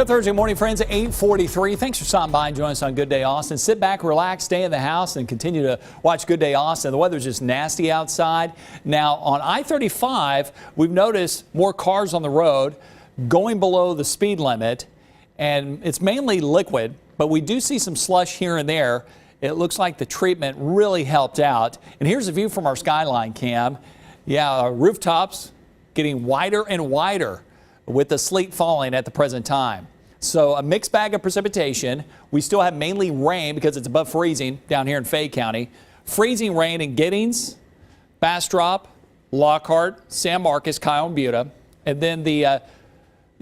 Good Thursday morning, friends, at 8:43. Thanks for stopping by and joining us on Good Day Austin. Sit back, relax, stay in the house, and continue to watch Good Day Austin. The weather's just nasty outside. Now, on I-35, we've noticed more cars on the road going below the speed limit, and it's mainly liquid, but we do see some slush here and there. It looks like the treatment really helped out. And here's a view from our skyline cam. Yeah, rooftops getting wider and wider with the sleet falling at the present time. So a mixed bag of precipitation. We still have mainly rain because it's above freezing down here in Fayette County. Freezing rain in Giddings, Bastrop, Lockhart, San Marcos, Kyle, and Buda. And then the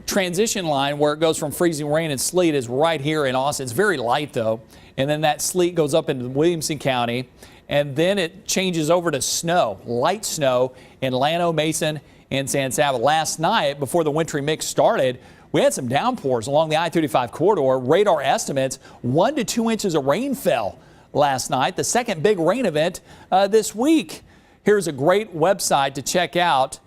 transition line where it goes from freezing rain and sleet is right here in Austin. It's very light though. And then that sleet goes up into Williamson County. And then it changes over to snow, light snow in Llano, Mason, and San Saba. Last night, before the wintry mix started, we had some downpours along the I-35 corridor. Radar estimates 1 to 2 inches of rain fell last night, the second big rain event this week. Here's a great website to check out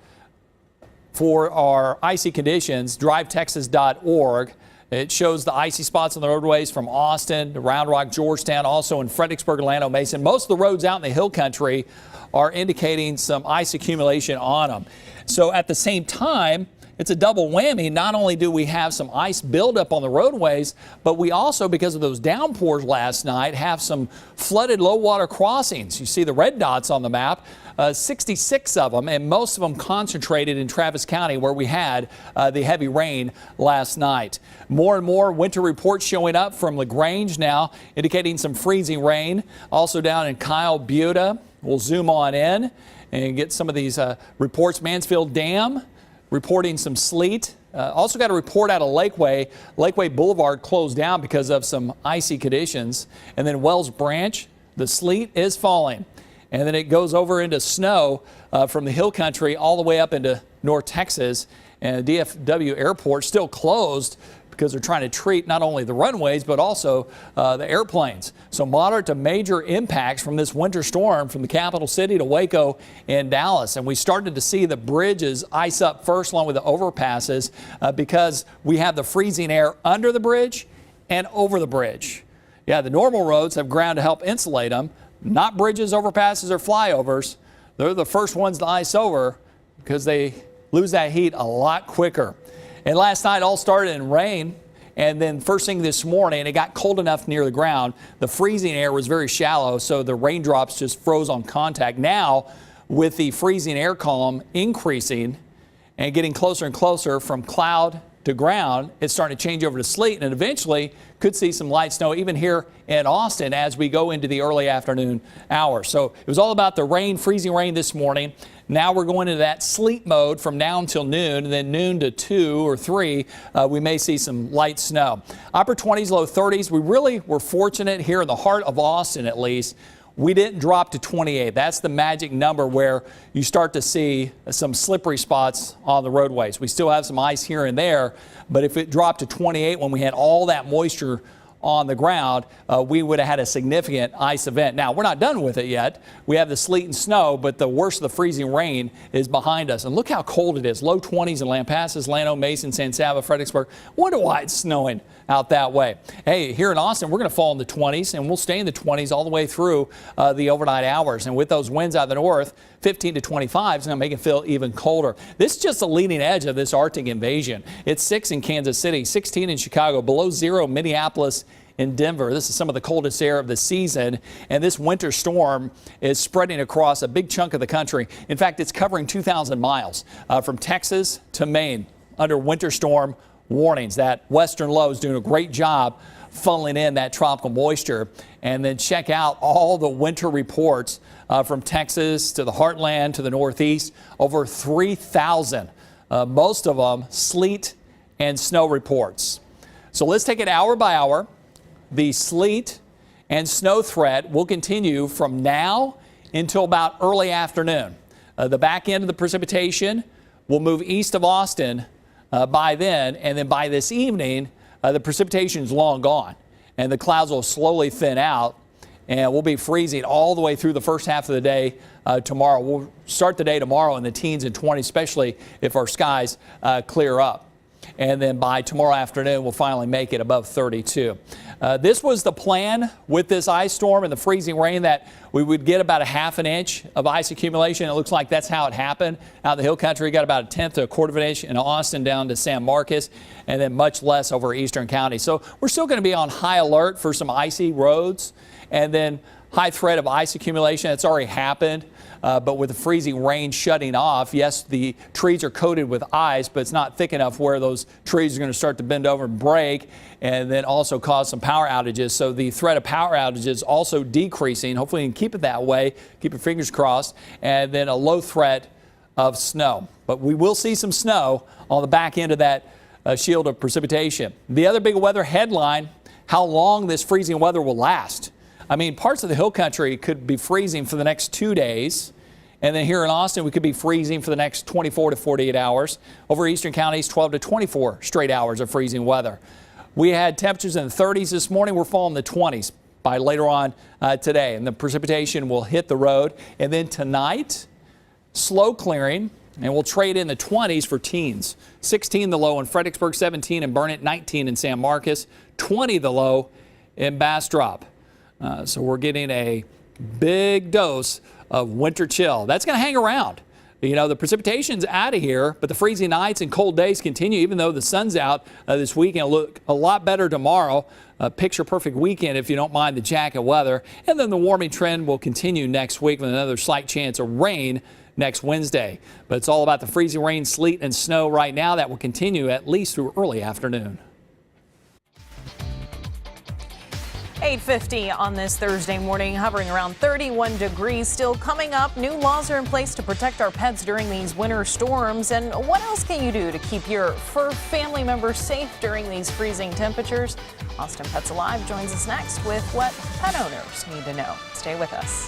for our icy conditions, drivetexas.org. It shows the icy spots on the roadways from Austin to Round Rock, Georgetown, also in Fredericksburg, Llano, Mason. Most of the roads out in the hill country are indicating some ice accumulation on them. So at the same time, it's a double whammy. Not only do we have some ice buildup on the roadways, but we also, because of those downpours last night, have some flooded low water crossings. You see the red dots on the map, 66 of them, and most of them concentrated in Travis County where we had the heavy rain last night. More and more winter reports showing up from LaGrange now, indicating some freezing rain. Also down in Kyle, Buda. We'll zoom on in and get some of these reports. Mansfield Dam reporting some sleet. Also got a report out of Lakeway. Lakeway Boulevard closed down because of some icy conditions. And then Wells Branch, the sleet is falling. And then it goes over into snow from the hill country all the way up into North Texas. And DFW Airport still closed because they're trying to treat not only the runways, but also the airplanes. So moderate to major impacts from this winter storm from the capital city to Waco and Dallas. And we started to see the bridges ice up first along with the overpasses because we have the freezing air under the bridge and over the bridge. Yeah, the normal roads have ground to help insulate them, not bridges, overpasses, or flyovers. They're the first ones to ice over because they lose that heat a lot quicker. And last night all started in rain, and then first thing this morning it got cold enough near the ground. The freezing air was very shallow, so the raindrops just froze on contact. Now with the freezing air column increasing and getting closer and closer from cloud to ground, it's starting to change over to sleet, and eventually could see some light snow even here in Austin as we go into the early afternoon hours. So it was all about the rain, freezing rain this morning. Now we're going into that sleet mode from now until noon, and then noon to 2 or 3, we may see some light snow. Upper 20s, low 30s. We really were fortunate here in the heart of Austin, at least. We didn't drop to 28. That's the magic number where you start to see some slippery spots on the roadways. We still have some ice here and there, but if it dropped to 28 when we had all that moisture on the ground, we would have had a significant ice event. Now, we're not done with it yet. We have the sleet and snow, but the worst of the freezing rain is behind us. And look how cold it is. Low 20s in Lampasas, Llano, Mason, San Saba, Fredericksburg. Wonder why it's snowing out that way. Hey, here in Austin, we're going to fall in the 20s, and we'll stay in the 20s all the way through the overnight hours. And with those winds out of the north, 15 to 25 is going to make it feel even colder. This is just the leading edge of this Arctic invasion. It's 6 in Kansas City, 16 in Chicago, below 0 in Minneapolis, in Denver. This is some of the coldest air of the season, and this winter storm is spreading across a big chunk of the country. In fact, it's covering 2,000 miles from Texas to Maine under winter storm warnings. That western low is doing a great job funneling in that tropical moisture. And then check out all the winter reports from Texas to the heartland to the northeast. Over 3,000, most of them sleet and snow reports. So let's take it hour by hour. The sleet and snow threat will continue from now until about early afternoon. The back end of the precipitation will move east of Austin by then, and then by this evening, the precipitation is long gone, and the clouds will slowly thin out, and we'll be freezing all the way through the first half of the day tomorrow. We'll start the day tomorrow in the teens and 20s, especially if our skies clear up. And then by tomorrow afternoon, we'll finally make it above 32. This was the plan with this ice storm and the freezing rain, that we would get about a ½ an inch of ice accumulation. It looks like that's how it happened. Out of the hill country, got about 1/10 to 1/4 of an inch in Austin down to San Marcos, and then much less over eastern county. So we're still going to be on high alert for some icy roads, and then high threat of ice accumulation. It's already happened. But with the freezing rain shutting off, yes, the trees are coated with ice, but it's not thick enough where those trees are going to start to bend over and break, and then also cause some power outages. So the threat of power outages also decreasing. Hopefully, you can keep it that way. Keep your fingers crossed. And then a low threat of snow. But we will see some snow on the back end of that shield of precipitation. The other big weather headline, how long this freezing weather will last. I mean, parts of the hill country could be freezing for the next 2 days. And then here in Austin, we could be freezing for the next 24 to 48 hours. Over eastern counties, 12 to 24 straight hours of freezing weather. We had temperatures in the 30s this morning. We're falling in the 20s by later on today. And the precipitation will hit the road. And then tonight, slow clearing. And we'll trade in the 20s for teens. 16 the low in Fredericksburg, 17 in Burnett, 19 in San Marcos, 20 the low in Bastrop. So we're getting a big dose of winter chill. That's going to hang around. You know, the precipitation's out of here, but the freezing nights and cold days continue, even though the sun's out this weekend. It'll look a lot better tomorrow. Picture perfect weekend if you don't mind the jacket weather. And then the warming trend will continue next week with another slight chance of rain next Wednesday. But it's all about the freezing rain, sleet, and snow right now. That will continue at least through early afternoon. 8:50 on this Thursday morning, hovering around 31 degrees. Still coming up, new laws are in place to protect our pets during these winter storms. And what else can you do to keep your fur family members safe during these freezing temperatures? Austin Pets Alive joins us next with what pet owners need to know. Stay with us.